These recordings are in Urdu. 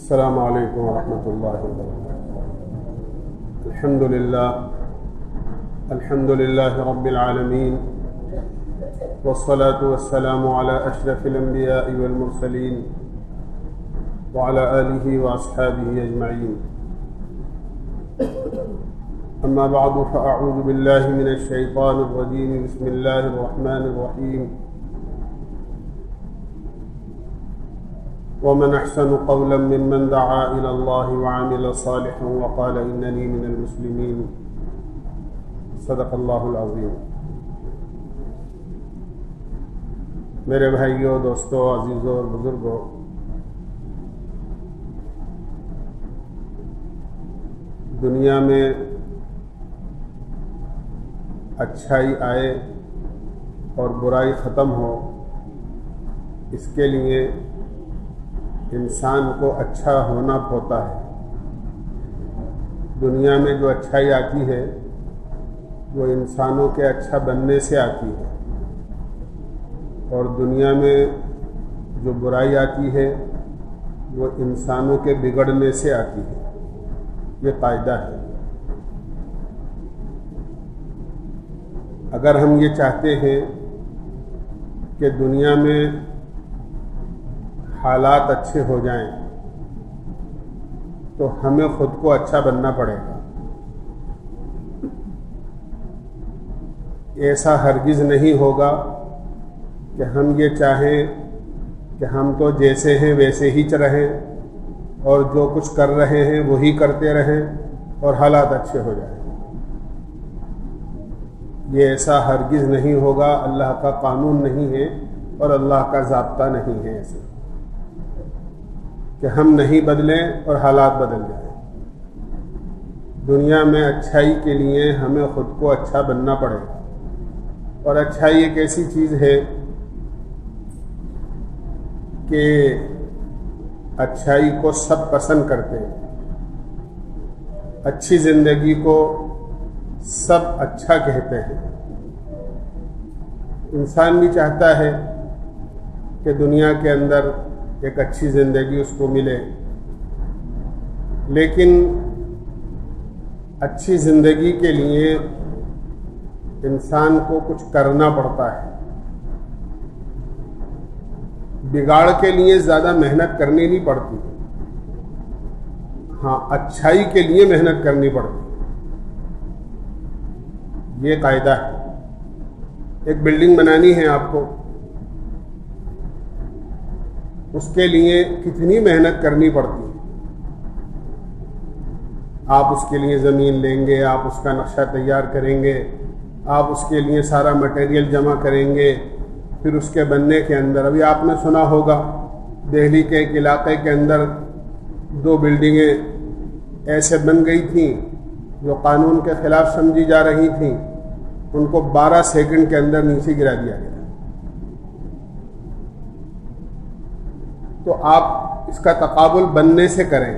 السلام علیکم ورحمۃ اللہ وبرکاتہ۔ الحمد للہ رب العالمین، والصلاة والسلام علی اشرف الانبیاء والمرسلین وعلی آلہ واصحابہ اجمعین، اما بعد فاعوذ باللہ من الشیطان الرجیم، بسم اللہ الرحمن الرحیم، ومن احسن قولا ممن دعا الى اللہ وعمل صالحا وقال اننی من المسلمین، صدق اللہ العظیم۔ میرے بھائیوں، دوستوں، عزیزوں اور بزرگوں، دنیا میں اچھائی آئے اور برائی ختم ہو، اس کے لیے انسان کو اچھا ہونا ہوتا ہے۔ دنیا میں جو اچھائی آتی ہے وہ انسانوں کے اچھا بننے سے آتی ہے، اور دنیا میں جو برائی آتی ہے وہ انسانوں کے بگڑنے سے آتی ہے۔ یہ قاعدہ ہے۔ اگر ہم یہ چاہتے ہیں کہ دنیا میں حالات اچھے ہو جائیں تو ہمیں خود کو اچھا بننا پڑے گا۔ ایسا ہرگز نہیں ہوگا کہ ہم یہ چاہیں کہ ہم تو جیسے ہیں ویسے ہی رہیں اور جو کچھ کر رہے ہیں وہی کرتے رہیں اور حالات اچھے ہو جائیں۔ یہ ایسا ہرگز نہیں ہوگا، اللہ کا قانون نہیں ہے اور اللہ کا ضابطہ نہیں ہے ایسے کہ ہم نہیں بدلیں اور حالات بدل جائیں۔ دنیا میں اچھائی کے لیے ہمیں خود کو اچھا بننا پڑے گا، اور اچھائی ایک ایسی چیز ہے کہ اچھائی کو سب پسند کرتے ہیں۔ اچھی زندگی کو سب اچھا کہتے ہیں۔ انسان بھی چاہتا ہے کہ دنیا کے اندر ایک اچھی زندگی اس کو ملے، لیکن اچھی زندگی کے لیے انسان کو کچھ کرنا پڑتا ہے۔ بگاڑ کے لیے زیادہ محنت کرنی نہیں پڑتی، ہاں اچھائی کے لیے محنت کرنی پڑتی۔ یہ قاعدہ ہے۔ ایک بلڈنگ بنانی ہے آپ کو، اس کے لیے کتنی محنت کرنی پڑتی ہے۔ آپ اس کے لیے زمین لیں گے، آپ اس کا نقشہ تیار کریں گے، آپ اس کے لیے سارا مٹیریل جمع کریں گے، پھر اس کے بننے کے اندر ابھی آپ نے سنا ہوگا دہلی کے ایک علاقے کے اندر 2 بلڈنگیں ایسے بن گئی تھیں جو قانون کے خلاف سمجھی جا رہی تھیں، ان کو 12 سیکنڈ کے اندر نیچے گرا دیا گیا۔ تو آپ اس کا تقابل بننے سے کریں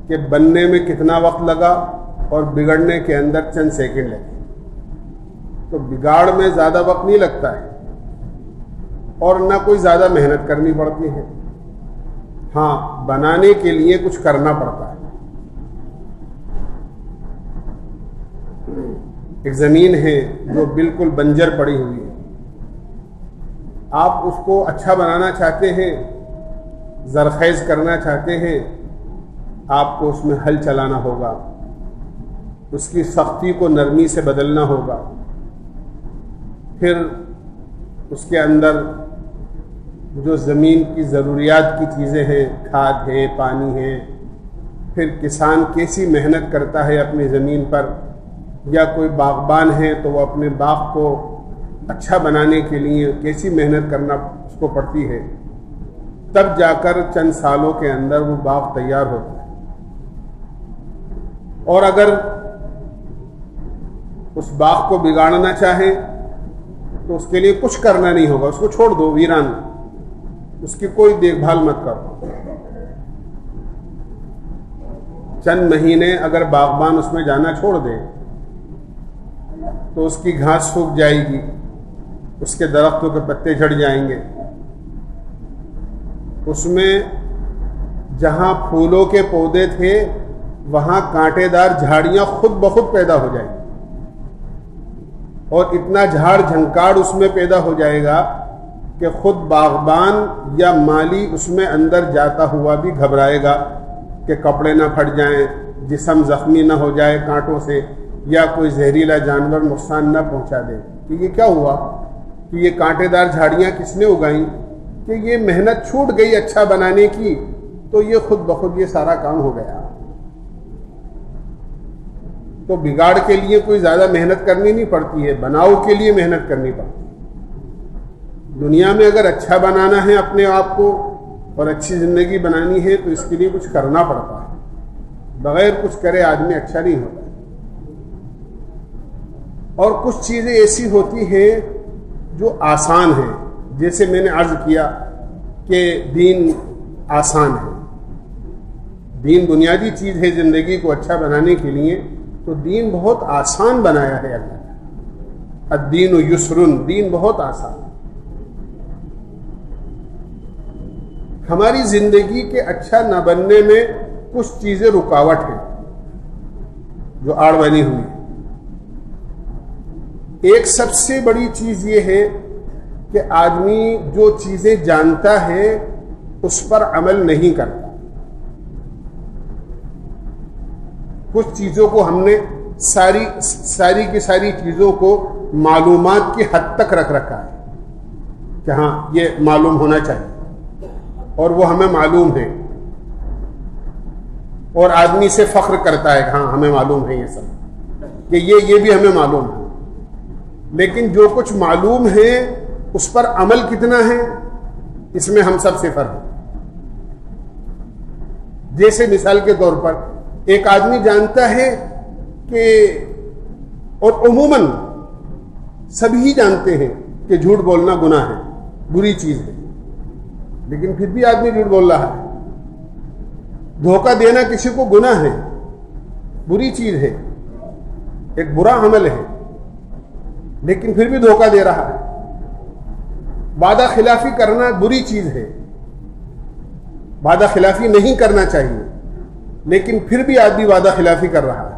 کہ بننے میں کتنا وقت لگا اور بگڑنے کے اندر چند سیکنڈ لگے۔ تو بگاڑ میں زیادہ وقت نہیں لگتا ہے اور نہ کوئی زیادہ محنت کرنی پڑتی ہے، ہاں بنانے کے لیے کچھ کرنا پڑتا ہے۔ ایک زمین ہے جو بالکل بنجر پڑی ہوئی ہے، آپ اس کو اچھا بنانا چاہتے ہیں، زرخیز کرنا چاہتے ہیں، آپ کو اس میں ہل چلانا ہوگا، اس کی سختی کو نرمی سے بدلنا ہوگا، پھر اس کے اندر جو زمین کی ضروریات کی چیزیں ہیں، کھاد ہے، پانی ہے، پھر کسان کیسی محنت کرتا ہے اپنی زمین پر، یا کوئی باغبان ہے تو وہ اپنے باغ کو اچھا بنانے کے لیے کیسی محنت کرنا اس کو پڑتی ہے، تب جا کر چند سالوں کے اندر وہ باغ تیار ہوتا ہے۔ اور اگر اس باغ کو بگاڑنا چاہیں تو اس کے لیے کچھ کرنا نہیں ہوگا، اس کو چھوڑ دو ویران، اس کی کوئی دیکھ بھال مت کرو۔ چند مہینے اگر باغبان اس میں جانا چھوڑ دے تو اس کی گھاس سوکھ جائے گی، اس کے درختوں کے پتے جھڑ جائیں گے، اس میں جہاں پھولوں کے پودے تھے وہاں کانٹے دار جھاڑیاں خود بخود پیدا ہو جائیں گی، اور اتنا جھاڑ جھنکاڑ اس میں پیدا ہو جائے گا کہ خود باغبان یا مالی اس میں اندر جاتا ہوا بھی گھبرائے گا کہ کپڑے نہ پھٹ جائیں، جسم زخمی نہ ہو جائے کانٹوں سے، یا کوئی زہریلا جانور نقصان نہ پہنچا دے۔ کہ یہ کیا ہوا کہ یہ کانٹے دار جھاڑیاں کس نے اگائیں؟ کہ یہ محنت چھوٹ گئی اچھا بنانے کی، تو یہ خود بخود یہ سارا کام ہو گیا۔ تو بگاڑ کے لیے کوئی زیادہ محنت کرنی نہیں پڑتی ہے، بناؤ کے لیے محنت کرنی پڑتی ہے۔ دنیا میں اگر اچھا بنانا ہے اپنے آپ کو اور اچھی زندگی بنانی ہے تو اس کے لیے کچھ کرنا پڑتا ہے، بغیر کچھ کرے آدمی اچھا نہیں ہوتا۔ اور کچھ چیزیں ایسی ہوتی ہیں جو آسان ہیں، جیسے میں نے عرض کیا کہ دین آسان ہے، دین بنیادی چیز ہے زندگی کو اچھا بنانے کے لیے، تو دین بہت آسان بنایا ہے اللہ نے۔ الدین یسرن، دین بہت آسان ہے۔ ہماری زندگی کے اچھا نہ بننے میں کچھ چیزیں رکاوٹ ہیں جو آڑ بنی ہوئی ہے۔ ایک سب سے بڑی چیز یہ ہے کہ آدمی جو چیزیں جانتا ہے اس پر عمل نہیں کرتا۔ کچھ چیزوں کو ہم نے ساری کی ساری چیزوں کو معلومات کی حد تک رکھ رکھا ہے کہ ہاں یہ معلوم ہونا چاہیے، اور وہ ہمیں معلوم ہے، اور آدمی سے فخر کرتا ہے کہ ہاں ہمیں معلوم ہے یہ سب، کہ یہ بھی ہمیں معلوم ہے۔ لیکن جو کچھ معلوم ہے اس پر عمل کتنا ہے، اس میں ہم سب صفر ہیں۔ جیسے مثال کے طور پر ایک آدمی جانتا ہے کہ، اور عموماً سبھی جانتے ہیں کہ جھوٹ بولنا گناہ ہے، بری چیز ہے، لیکن پھر بھی آدمی جھوٹ بول رہا ہے۔ دھوکہ دینا کسی کو گناہ ہے، بری چیز ہے، ایک برا عمل ہے، لیکن پھر بھی دھوکہ دے رہا ہے۔ وعدہ خلافی کرنا بری چیز ہے، وعدہ خلافی نہیں کرنا چاہیے، لیکن پھر بھی آدمی وعدہ خلافی کر رہا ہے۔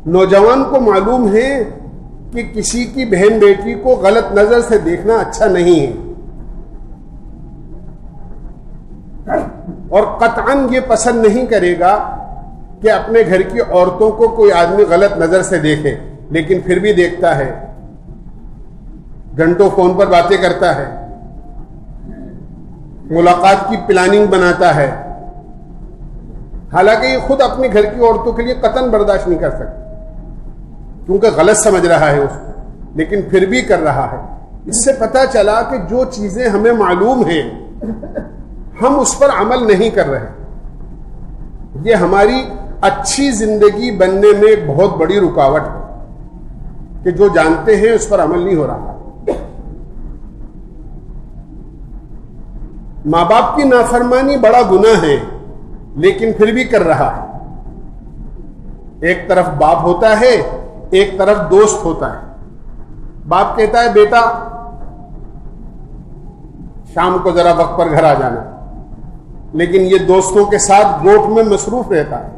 نوجوان کو معلوم ہے کہ کسی کی بہن بیٹی کو غلط نظر سے دیکھنا اچھا نہیں ہے، اور قطعاً یہ پسند نہیں کرے گا کہ اپنے گھر کی عورتوں کو کوئی آدمی غلط نظر سے دیکھے، لیکن پھر بھی دیکھتا ہے، گھنٹوں فون پر باتیں کرتا ہے، ملاقات کی پلاننگ بناتا ہے، حالانکہ یہ خود اپنے گھر کی عورتوں کے لیے قطعاً برداشت نہیں کر سکتا، کیونکہ غلط سمجھ رہا ہے اس کو، لیکن پھر بھی کر رہا ہے۔ اس سے پتہ چلا کہ جو چیزیں ہمیں معلوم ہیں ہم اس پر عمل نہیں کر رہے، یہ ہماری اچھی زندگی بننے میں ایک بہت بڑی رکاوٹ ہے کہ جو جانتے ہیں اس پر عمل نہیں ہو رہا۔ ماں باپ کی نافرمانی بڑا گناہ ہے، لیکن پھر بھی کر رہا ہے۔ ایک طرف باپ ہوتا ہے، ایک طرف دوست ہوتا ہے۔ باپ کہتا ہے بیٹا شام کو ذرا وقت پر گھر آ جانا، لیکن یہ دوستوں کے ساتھ گوٹ میں مصروف رہتا ہے۔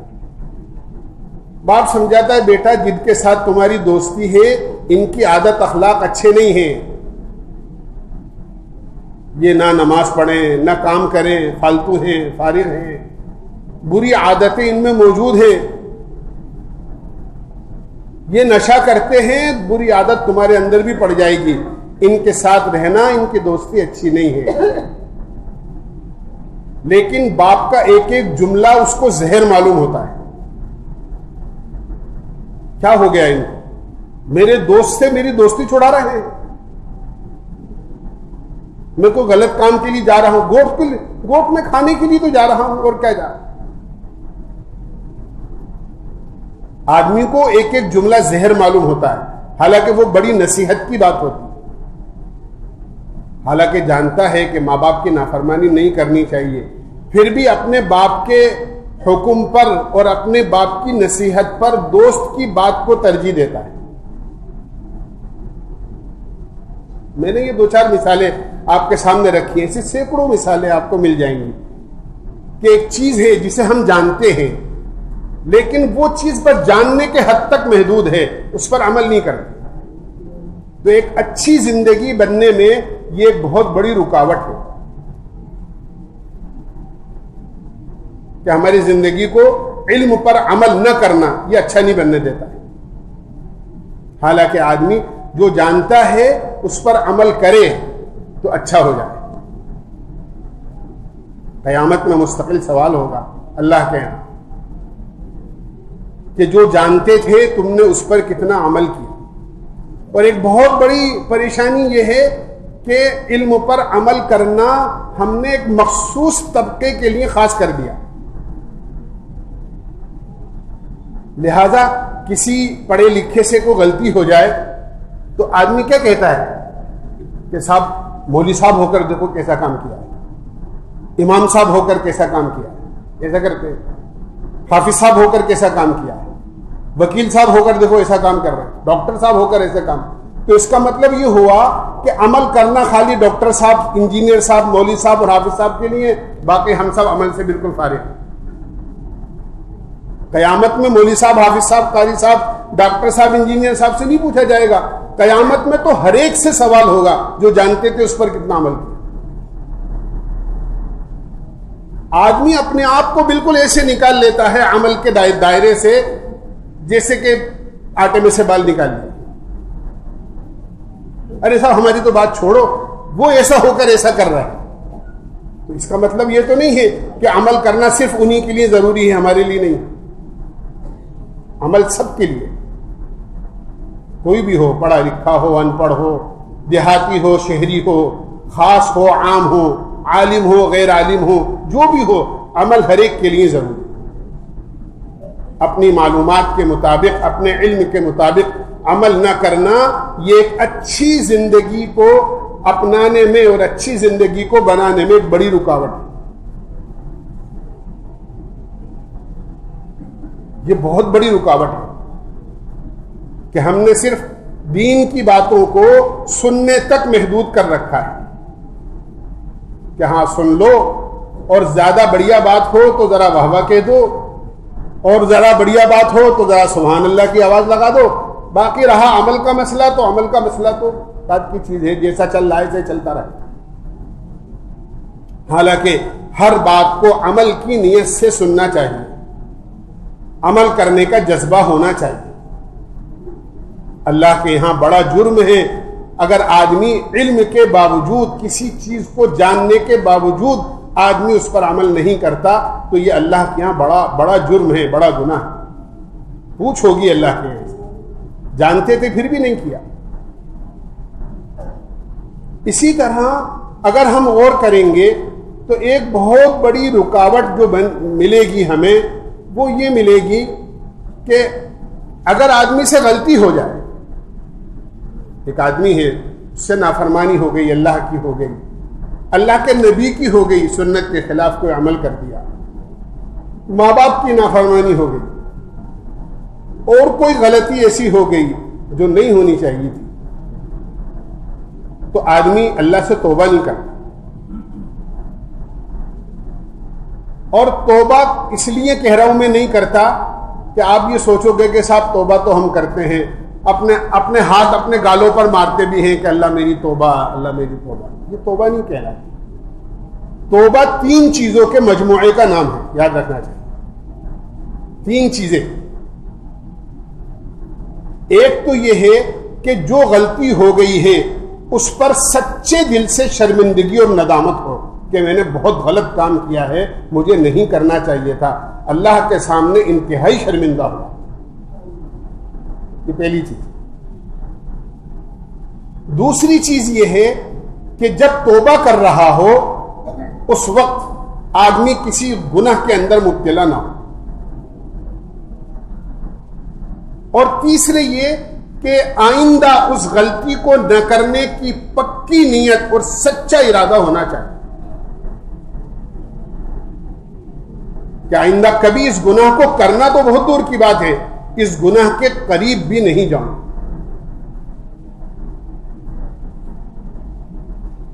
باپ سمجھاتا ہے بیٹا جن کے ساتھ تمہاری دوستی ہے ان کی عادت اخلاق اچھے نہیں ہیں، یہ نہ نماز پڑھیں نہ کام کریں، فالتو ہیں، فارغ ہیں، بری عادتیں ان میں موجود ہیں، یہ نشہ کرتے ہیں، بری عادت تمہارے اندر بھی پڑ جائے گی، ان کے ساتھ رہنا، ان کی دوستی اچھی نہیں ہے۔ لیکن باپ کا ایک ایک جملہ اس کو زہر معلوم ہوتا ہے۔ کیا ہو گیا ان کو؟ میرے دوست سے میری دوستی چھڑا رہے ہیں، میں کوئی غلط کام کے لیے جا رہا ہوں، گوٹ میں کھانے کے لیے تو جا رہا ہوں، اور کیا جا رہا ہوں۔ آدمی کو ایک ایک جملہ زہر معلوم ہوتا ہے، حالانکہ وہ بڑی نصیحت کی بات ہوتی ہے، حالانکہ جانتا ہے کہ ماں باپ کی نافرمانی نہیں کرنی چاہیے، پھر بھی اپنے باپ کے حکم پر اور اپنے باپ کی نصیحت پر دوست کی بات کو ترجیح دیتا ہے۔ میں نے یہ 2-4 مثالیں آپ کے سامنے رکھی ہیں. ایسی سینکڑوں مثالیں آپ کو مل جائیں گی کہ ایک چیز ہے جسے ہم جانتے ہیں لیکن وہ چیز پر جاننے کے حد تک محدود ہے, اس پر عمل نہیں کرتے. تو ایک اچھی زندگی بننے میں یہ ایک بہت بڑی رکاوٹ ہے کہ ہماری زندگی کو علم پر عمل نہ کرنا یہ اچھا نہیں بننے دیتا ہے. حالانکہ آدمی جو جانتا ہے اس پر عمل کرے تو اچھا ہو جائے. قیامت میں مستقل سوال ہوگا اللہ کے یہاں کہ جو جانتے تھے تم نے اس پر کتنا عمل کیا. اور ایک بہت بڑی پریشانی یہ ہے کہ علم پر عمل کرنا ہم نے ایک مخصوص طبقے کے لیے خاص کر دیا. لہذا کسی پڑھے لکھے سے کوئی غلطی ہو جائے تو آدمی کیا کہتا ہے کہ صاحب مولوی صاحب ہو کر دیکھو کیسا کام کیا ہے, امام صاحب ہو کر کیسا کام کیا ہے, ایسا کرتے, حافظ صاحب ہو کر کیسا کام کیا ہے, وکیل صاحب ہو کر دیکھو ایسا کام کر رہے ہیں, ڈاکٹر صاحب ہو کر ایسا کام. تو اس کا مطلب یہ ہوا کہ عمل کرنا خالی ڈاکٹر صاحب, انجینئر صاحب, مولوی صاحب اور حافظ صاحب کے لیے, باقی ہم سب عمل سے بالکل فارغ ہیں. قیامت میں مولوی صاحب, حافظ صاحب, قاری صاحب, ڈاکٹر صاحب, انجینئر صاحب سے نہیں پوچھا جائے گا. قیامت میں تو ہر ایک سے سوال ہوگا جو جانتے تھے اس پر کتنا عمل کیا. آدمی اپنے آپ کو بالکل ایسے نکال لیتا ہے عمل کے دائرے سے جیسے کہ آٹے میں سے بال نکال لیے. ارے صاحب ہماری تو بات چھوڑو, وہ ایسا ہو کر ایسا کر رہا ہے. تو اس کا مطلب یہ تو نہیں ہے کہ عمل کرنا صرف انہی کے لیے ضروری ہے, ہمارے لیے نہیں. عمل سب کے لیے, کوئی بھی ہو, پڑھا لکھا ہو, ان پڑھ ہو, دیہاتی ہو, شہری ہو, خاص ہو, عام ہو, عالم ہو, غیر عالم ہو, جو بھی ہو, عمل ہر ایک کے لیے ضروری. اپنی معلومات کے مطابق, اپنے علم کے مطابق عمل نہ کرنا یہ ایک اچھی زندگی کو اپنانے میں اور اچھی زندگی کو بنانے میں ایک بڑی رکاوٹ ہے. یہ بہت بڑی رکاوٹ ہے کہ ہم نے صرف دین کی باتوں کو سننے تک محدود کر رکھا ہے کہ ہاں سن لو, اور زیادہ بڑھیا بات ہو تو ذرا واہ واہ کہہ دو, اور ذرا بڑھیا بات ہو تو ذرا سبحان اللہ کی آواز لگا دو. باقی رہا عمل کا مسئلہ تو عمل کا مسئلہ تو بات کی چیز ہے, جیسا چل رہا ہے ایسے چلتا رہے. حالانکہ ہر بات کو عمل کی نیت سے سننا چاہیے, عمل کرنے کا جذبہ ہونا چاہیے. اللہ کے یہاں بڑا جرم ہے اگر آدمی علم کے باوجود, کسی چیز کو جاننے کے باوجود آدمی اس پر عمل نہیں کرتا, تو یہ اللہ کے یہاں بڑا جرم ہے, بڑا گناہ ہے. پوچھ ہوگی اللہ کے یہاں, جانتے تھے پھر بھی نہیں کیا. اسی طرح اگر ہم غور کریں گے تو ایک بہت بڑی رکاوٹ جو ملے گی ہمیں, وہ یہ ملے گی کہ اگر آدمی سے غلطی ہو جائے, ایک آدمی ہے اس سے نافرمانی ہو گئی, اللہ کی ہو گئی, اللہ کے نبی کی ہو گئی, سنت کے خلاف کوئی عمل کر دیا, ماں باپ کی نافرمانی ہو گئی, اور کوئی غلطی ایسی ہو گئی جو نہیں ہونی چاہیے تھی, تو آدمی اللہ سے توبہ نہیں کرتا. اور توبہ اس لیے کہہ رہا ہوں میں نہیں کرتا کہ آپ یہ سوچو گے کہ صاحب توبہ تو ہم کرتے ہیں, اپنے ہاتھ اپنے گالوں پر مارتے بھی ہیں کہ اللہ میری توبہ, اللہ میری توبہ. یہ توبہ نہیں کہہ رہا. توبہ 3 چیزوں کے مجموعے کا نام ہے, یاد رکھنا چاہیے. 3 چیزیں. ایک تو یہ ہے کہ جو غلطی ہو گئی ہے اس پر سچے دل سے شرمندگی اور ندامت ہو کہ میں نے بہت غلط کام کیا ہے, مجھے نہیں کرنا چاہیے تھا, اللہ کے سامنے انتہائی شرمندہ ہو. یہ پہلی چیز. دوسری چیز یہ ہے کہ جب توبہ کر رہا ہو اس وقت آدمی کسی گناہ کے اندر مبتلا نہ ہو. اور تیسرے یہ کہ آئندہ اس غلطی کو نہ کرنے کی پکی نیت اور سچا ارادہ ہونا چاہیے کہ آئندہ کبھی اس گناہ کو کرنا تو بہت دور کی بات ہے, اس گناہ کے قریب بھی نہیں جاؤں.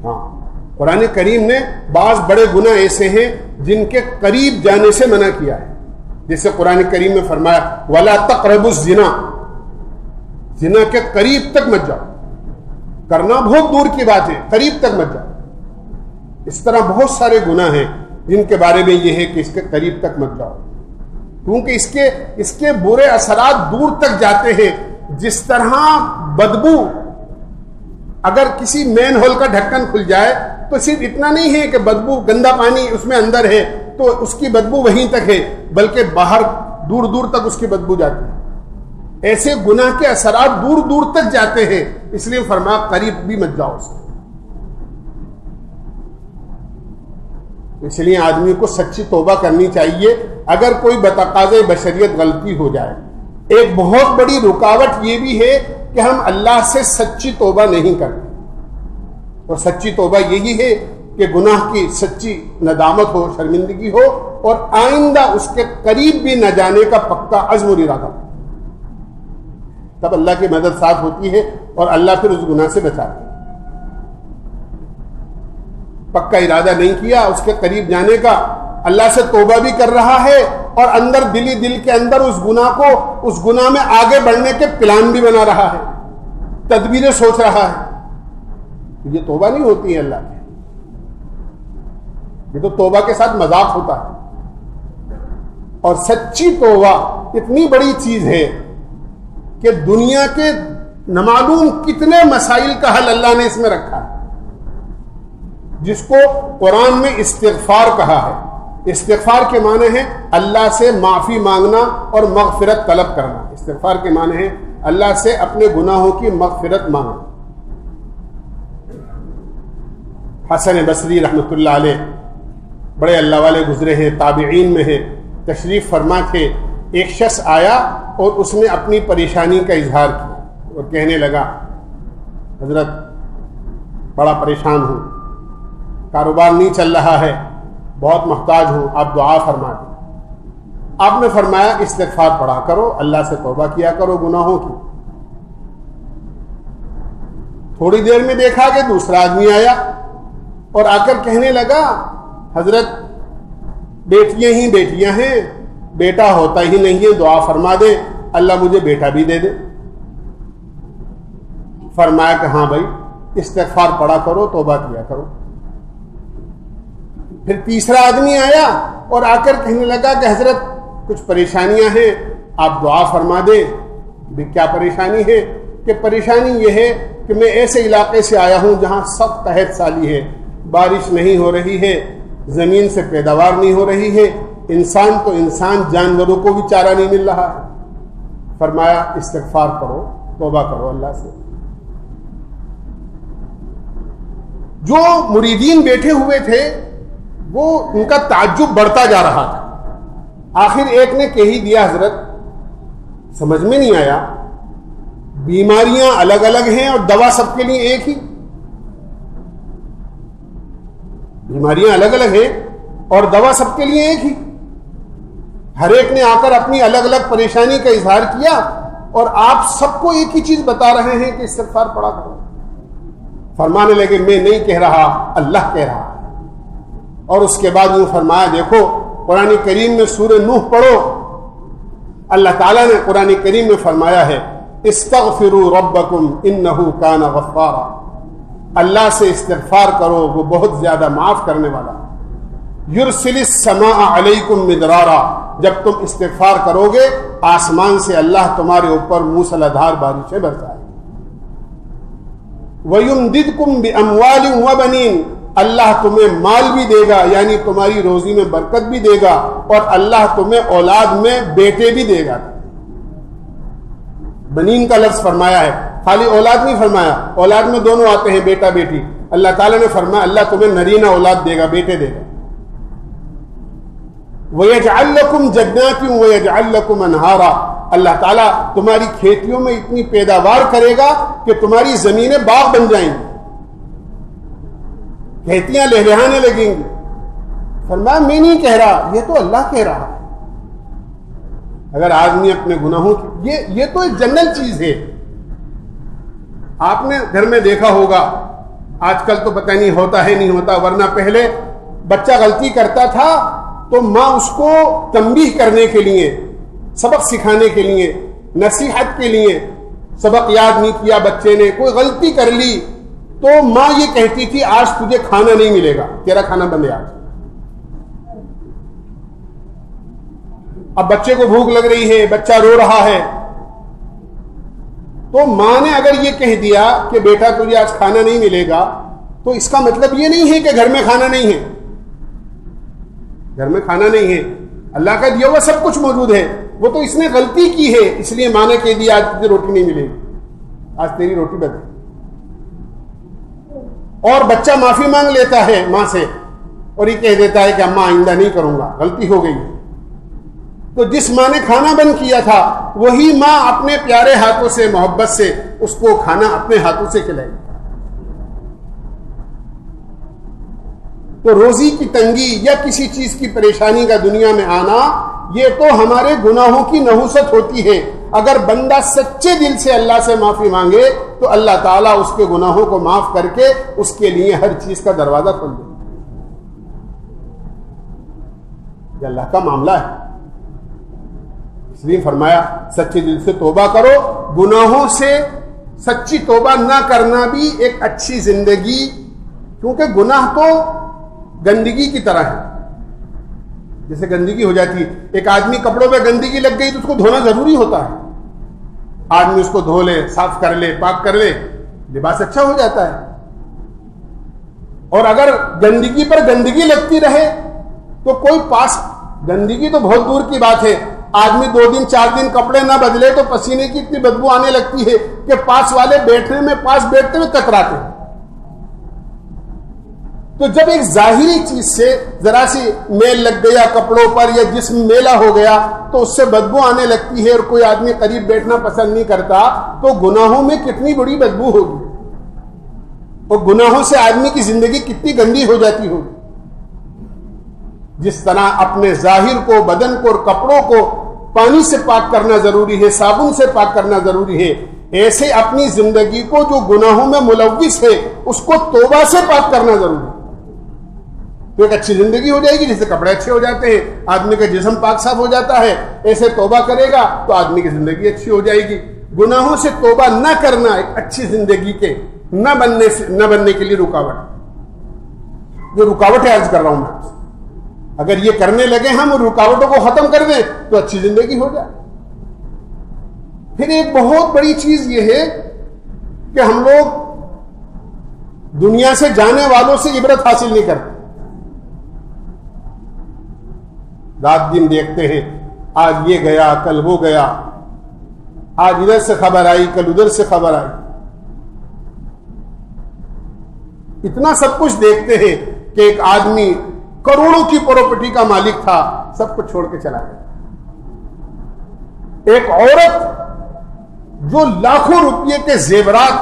ہاں, قرآن کریم نے بعض بڑے گناہ ایسے ہیں جن کے قریب جانے سے منع کیا ہے. جیسے قرآن کریم میں فرمایا وَلَا تَقْرَبُوا الزِّنَا، زنا کے قریب تک مت جاؤ. کرنا بہت دور کی بات ہے، قریب تک مت جاؤ. اس طرح بہت سارے گناہ ہیں جن کے بارے میں یہ ہے کہ اس کے قریب تک مت جاؤ، کیونکہ اس کے برے اثرات دور تک جاتے ہیں. جس طرح بدبو، اگر کسی مین ہول کا ڈھکن کھل جائے تو صرف اتنا نہیں ہے کہ بدبو، گندا پانی اس میں اندر ہے تو اس کی بدبو وہیں تک ہے، بلکہ باہر دور دور تک اس کی بدبو جاتی ہے. ایسے گناہ کے اثرات دور دور تک جاتے ہیں، اس لیے فرمایا قریب بھی مت جاؤ اس. اس لیے آدمی کو سچی توبہ کرنی چاہیے اگر کوئی بتقاضۂ بشریت غلطی ہو جائے. ایک بہت بڑی رکاوٹ یہ بھی ہے کہ ہم اللہ سے سچی توبہ نہیں کرتے، اور سچی توبہ یہی ہے کہ گناہ کی سچی ندامت ہو، شرمندگی ہو، اور آئندہ اس کے قریب بھی نہ جانے کا پکا عزم اور ارادہ. تب اللہ کی مدد ساتھ ہوتی ہے اور اللہ پھر اس گناہ سے بچاتا ہے. پکا ارادہ نہیں کیا اس کے قریب جانے کا، اللہ سے توبہ بھی کر رہا ہے اور اندر دل کے اندر اس گناہ میں آگے بڑھنے کے پلان بھی بنا رہا ہے، تدبیریں سوچ رہا ہے. یہ توبہ نہیں ہوتی ہے اللہ کی، یہ تو توبہ کے ساتھ مذاق ہوتا ہے. اور سچی توبہ اتنی بڑی چیز ہے کہ دنیا کے نامعلوم کتنے مسائل کا حل اللہ نے اس میں رکھا ہے، جس کو قرآن میں استغفار کہا ہے. استغفار کے معنی ہے اللہ سے معافی مانگنا اور مغفرت طلب کرنا. استغفار کے معنی ہے اللہ سے اپنے گناہوں کی مغفرت مانگنا. حسن بصری رحمۃ اللہ علیہ بڑے اللہ والے گزرے ہیں، تابعین میں ہیں، تشریف فرما تھے. ایک شخص آیا اور اس نے اپنی پریشانی کا اظہار کیا اور کہنے لگا حضرت بڑا پریشان ہوں، کاروبار نہیں چل رہا ہے، بہت محتاج ہوں، آپ دعا فرما دیں. آپ نے فرمایا استغفار پڑھا کرو، اللہ سے توبہ کیا کرو گناہوں کی. تھوڑی دیر میں دیکھا کہ دوسرا آدمی آیا اور آ کر کہنے لگا حضرت بیٹیاں ہی بیٹیاں ہیں، بیٹا ہوتا ہی نہیں ہے، دعا فرما دیں اللہ مجھے بیٹا بھی دے دے. فرمایا کہ ہاں بھائی استغفار پڑھا کرو، توبہ کیا کرو. پھر تیسرا آدمی آیا اور آ کر کہنے لگا کہ حضرت کچھ پریشانیاں ہیں، آپ دعا فرما دیں. کیا پریشانی ہے؟ کہ پریشانی یہ ہے کہ میں ایسے علاقے سے آیا ہوں جہاں سخت قحط سالی ہے، بارش نہیں ہو رہی ہے، زمین سے پیداوار نہیں ہو رہی ہے، انسان تو انسان، جانوروں کو بھی چارہ نہیں مل رہا ہے. فرمایا استغفار کرو، توبہ کرو اللہ سے. جو مریدین بیٹھے ہوئے تھے وہ ان کا تعجب بڑھتا جا رہا تھا. آخر ایک نے کہہ ہی دیا حضرت سمجھ میں نہیں آیا، بیماریاں الگ الگ ہیں اور دوا سب کے لیے ایک ہی. بیماریاں الگ الگ ہیں اور دوا سب کے لیے ایک ہی. ہر ایک نے آ کر اپنی الگ الگ پریشانی کا اظہار کیا اور آپ سب کو ایک ہی چیز بتا رہے ہیں کہ استغفار پڑھا کرو. فرمانے لگے میں نہیں کہہ رہا، اللہ کہہ رہا ہے. اور اس کے بعد یوں فرمایا، دیکھو قرآن کریم میں سورہ نوح پڑھو، اللہ تعالیٰ نے قرآن کریم میں فرمایا ہے استغفروا ربکم انہ کان غفارا. اللہ سے استغفار کرو، وہ بہت زیادہ معاف کرنے والا. یرسل السماء علیکم مدرارا، جب تم استغفار کرو گے آسمان سے اللہ تمہارے اوپر موسلا دھار بارشیں برسائے. وَيُمْدِدْكُمْ بِأَمْوَالٍ وَبَنِينَ، اللہ تمہیں مال بھی دے گا، یعنی تمہاری روزی میں برکت بھی دے گا، اور اللہ تمہیں اولاد میں بیٹے بھی دے گا. بنین کا لفظ فرمایا ہے، خالی اولاد نہیں فرمایا، اولاد میں دونوں آتے ہیں، بیٹا بیٹی. اللہ تعالیٰ نے فرمایا اللہ تمہیں نرینہ اولاد دے گا، بیٹے دے گا. وَيَجْعَلْ لَكُمْ جَنَّاتٍ وَيَجْعَلْ لَكُمْ أَنْهَارًا، اللہ تعالیٰ تمہاری کھیتیوں میں اتنی پیداوار کرے گا کہ تمہاری زمینیں باغ بن جائیں گی، کھیتیاں لہلہانے لگیں گی. فرمایا میں نہیں کہہ رہا، یہ تو اللہ کہہ رہا ہے. اگر آدمی اپنے گناہوں کی یہ تو ایک جنرل چیز ہے. آپ نے گھر میں دیکھا ہوگا آج کل تو پتہ نہیں ہوتا ہے نہیں ہوتا، ورنہ پہلے بچہ غلطی کرتا تھا تو ماں اس کو تنبیہ کرنے کے لیے، سبق سکھانے کے لیے، نصیحت کے لیے، سبق یاد نہیں کیا بچے نے، کوئی غلطی کر لی تو ماں یہ کہتی تھی آج تجھے کھانا نہیں ملے گا، تیرا کھانا بند ہے آج۔ اب بچے کو بھوک لگ رہی ہے، بچہ رو رہا ہے، تو ماں نے اگر یہ کہہ دیا کہ بیٹا تجھے آج کھانا نہیں ملے گا، تو اس کا مطلب یہ نہیں ہے کہ گھر میں کھانا نہیں ہے، گھر میں کھانا نہیں ہے، اللہ کا دیا ہوا سب کچھ موجود ہے، وہ تو اس نے غلطی کی ہے اس لیے ماں نے کہہ دیا آج تجھے روٹی نہیں ملے گی، آج تیری روٹی بند ہے۔ اور بچہ معافی مانگ لیتا ہے ماں سے اور یہ کہہ دیتا ہے کہ اماں آئندہ نہیں کروں گا، غلطی ہو گئی ہے۔ تو جس ماں نے کھانا بند کیا تھا وہی ماں اپنے پیارے ہاتھوں سے محبت سے اس کو کھانا اپنے ہاتھوں سے کھلائے۔ تو روزی کی تنگی یا کسی چیز کی پریشانی کا دنیا میں آنا، یہ تو ہمارے گناہوں کی نحوست ہوتی ہے۔ اگر بندہ سچے دل سے اللہ سے معافی مانگے تو اللہ تعالیٰ اس کے گناہوں کو معاف کر کے اس کے لیے ہر چیز کا دروازہ کھول دے۔ یہ اللہ کا معاملہ ہے، اس لیے فرمایا سچے دل سے توبہ کرو۔ گناہوں سے سچی توبہ نہ کرنا بھی ایک اچھی زندگی، کیونکہ گناہ تو گندگی کی طرح ہے، جیسے گندگی ہو جاتی ہے، ایک آدمی کپڑوں پہ گندگی لگ گئی تو اس کو دھونا ضروری ہوتا ہے، آدمی اس کو دھو لے، صاف کر لے، پاک کر لے، لباس اچھا ہو جاتا ہے۔ اور اگر گندگی پر گندگی لگتی رہے تو کوئی پاس، گندگی تو بہت دور کی بات ہے، آدمی 2 دن 4 دن کپڑے نہ بدلے تو پسینے کی اتنی بدبو آنے لگتی ہے کہ پاس والے بیٹھنے میں، پاس بیٹھتے ہوئے کتراتے ہیں۔ تو جب ایک ظاہری چیز سے ذرا سی میل لگ گیا کپڑوں پر یا جسم میلا ہو گیا تو اس سے بدبو آنے لگتی ہے، اور کوئی آدمی قریب بیٹھنا پسند نہیں کرتا، تو گناہوں میں کتنی بڑی بدبو ہوگی، اور گناہوں سے آدمی کی زندگی کتنی گندی ہو جاتی ہوگی۔ جس طرح اپنے ظاہر کو، بدن کو اور کپڑوں کو پانی سے پاک کرنا ضروری ہے، صابن سے پاک کرنا ضروری ہے، ایسے اپنی زندگی کو جو گناہوں میں ملوث ہے اس کو توبہ سے پاک کرنا ضروری ہے، تو ایک اچھی زندگی ہو جائے گی۔ جیسے کپڑے اچھے ہو جاتے ہیں، آدمی کا جسم پاک صاف ہو جاتا ہے، ایسے توبہ کرے گا تو آدمی کی زندگی اچھی ہو جائے گی۔ گناہوں سے توبہ نہ کرنا ایک اچھی زندگی کے نہ بننے کے لیے رکاوٹ، جو رکاوٹیں عرض کر رہا ہوں میں، اگر یہ کرنے لگے ہم اور رکاوٹوں کو ختم کر دیں تو اچھی زندگی ہو جائے۔ پھر ایک بہت بڑی چیز یہ ہے کہ ہم لوگ دنیا سے جانے والوں سے عبرت حاصل نہیں کرتے، رات دن دیکھتے ہیں، آج یہ گیا کل وہ گیا، آج ادھر سے خبر آئی کل ادھر سے خبر آئی، اتنا سب کچھ دیکھتے ہیں کہ ایک آدمی کروڑوں کی پراپرٹی کا مالک تھا، سب کچھ چھوڑ کے چلا گیا۔ ایک عورت جو لاکھوں روپے کے زیورات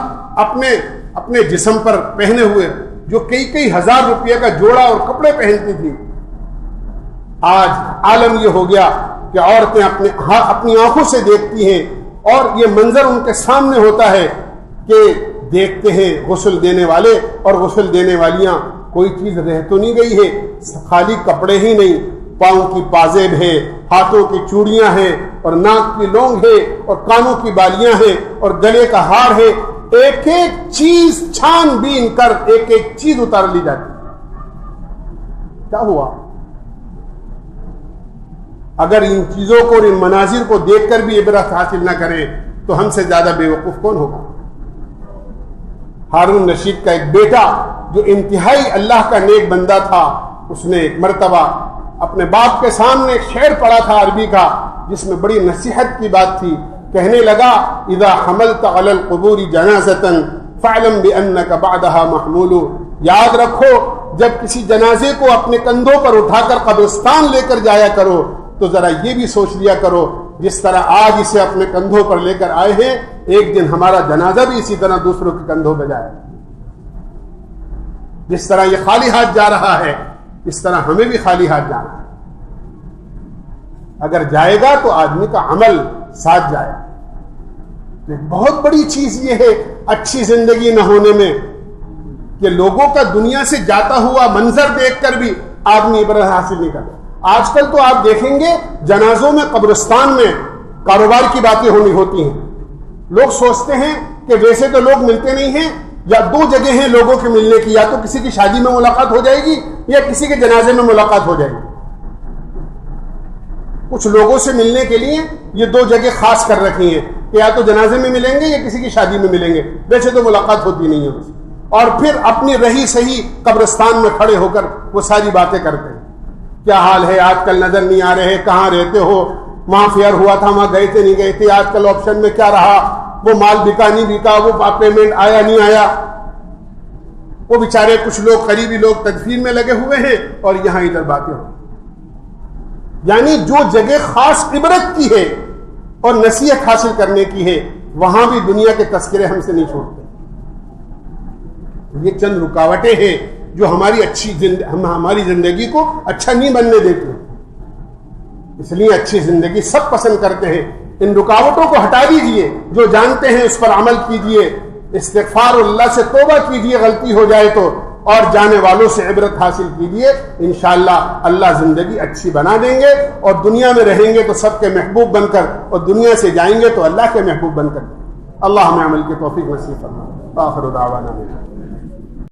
اپنے جسم پر پہنے ہوئے، جو کئی ہزار روپے کا جوڑا اور کپڑے پہنتی تھی، آج عالم یہ ہو گیا کہ عورتیں اپنی آنکھوں سے دیکھتی ہیں، اور یہ منظر ان کے سامنے ہوتا ہے کہ دیکھتے ہیں غسل دینے والے اور غسل دینے والیاں، کوئی چیز رہ تو نہیں گئی ہے، خالی کپڑے ہی نہیں، پاؤں کی پازیب ہے، ہاتھوں کی چوڑیاں ہیں، اور ناک کی لونگ ہے، اور کانوں کی بالیاں ہیں، اور گلے کا ہار ہے، ایک ایک چیز چھان بین کر ایک ایک چیز اتار لی جاتی۔ کیا ہوا؟ اگر ان چیزوں کو اور ان مناظر کو دیکھ کر بھی عبرت حاصل نہ کریں تو ہم سے زیادہ بے وقوف کون ہوگا؟ ہارون رشید کا ایک بیٹا جو انتہائی اللہ کا نیک بندہ تھا، اس نے ایک مرتبہ اپنے باپ کے سامنے شعر پڑھا تھا عربی کا، جس میں بڑی نصیحت کی بات تھی۔ کہنے لگا اذا حملت علی القبور جنازۃ فاعلم بانک بعدها محمول، یاد رکھو جب کسی جنازے کو اپنے کندھوں پر اٹھا کر قبرستان لے کر جایا کرو تو ذرا یہ بھی سوچ لیا کرو جس طرح آج اسے اپنے کندھوں پر لے کر آئے ہیں، ایک دن ہمارا جنازہ بھی اسی طرح دوسروں کے کندھوں پہ جائے۔ جس طرح یہ خالی ہاتھ جا رہا ہے اس طرح ہمیں بھی خالی ہاتھ جانا ہے۔ اگر جائے گا تو آدمی کا عمل ساتھ جائے۔ بہت بڑی چیز یہ ہے اچھی زندگی نہ ہونے میں کہ لوگوں کا دنیا سے جاتا ہوا منظر دیکھ کر بھی آدمی عبرت حاصل نہیں کرتا۔ آج کل تو آپ دیکھیں گے جنازوں میں، قبرستان میں کاروبار کی باتیں ہوتی ہیں۔ لوگ سوچتے ہیں کہ ویسے تو لوگ ملتے نہیں ہیں، یا دو جگہ ہیں لوگوں کے ملنے کی، یا تو کسی کی شادی میں ملاقات ہو جائے گی یا کسی کے جنازے میں ملاقات ہو جائے گی۔ کچھ لوگوں سے ملنے کے لیے یہ دو جگہ خاص کر رکھی ہیں کہ یا تو جنازے میں ملیں گے یا کسی کی شادی میں ملیں گے، ویسے تو ملاقات ہوتی نہیں ہے بس۔ اور پھر اپنی رہی صحیح قبرستان میں کھڑے ہو کر وہ ساری باتیں کرتے ہیں، کیا حال ہے آج کل، نظر نہیں آ رہے، کہاں رہتے ہو، وہاں فیئر ہوا تھا وہاں گئے تھے نہیں گئے تھے، آج کل آپشن میں کیا رہا، وہ مال بکا نہیں بکا، وہ پیمنٹ آیا نہیں آیا۔ وہ بیچارے کچھ لوگ قریبی لوگ تدفین میں لگے ہوئے ہیں اور یہاں ادھر باتیں ہو۔ یعنی جو جگہ خاص عبرت کی ہے اور نصیحت حاصل کرنے کی ہے، وہاں بھی دنیا کے تذکرے ہم سے نہیں چھوڑتے۔ یہ چند رکاوٹیں ہیں جو ہماری زندگی کو اچھا نہیں بننے دیتی۔ اس لیے اچھی زندگی سب پسند کرتے ہیں۔ ان رکاوٹوں کو ہٹا دیجئے، جو جانتے ہیں اس پر عمل کیجئے، استغفار اللہ سے توبہ کیجئے غلطی ہو جائے تو، اور جانے والوں سے عبرت حاصل کیجئے۔ انشاءاللہ اللہ زندگی اچھی بنا دیں گے، اور دنیا میں رہیں گے تو سب کے محبوب بن کر، اور دنیا سے جائیں گے تو اللہ کے محبوب بن کر۔ اللہ ہمیں عمل کی توفیق نصیب فرمائے۔ آخر دعوانا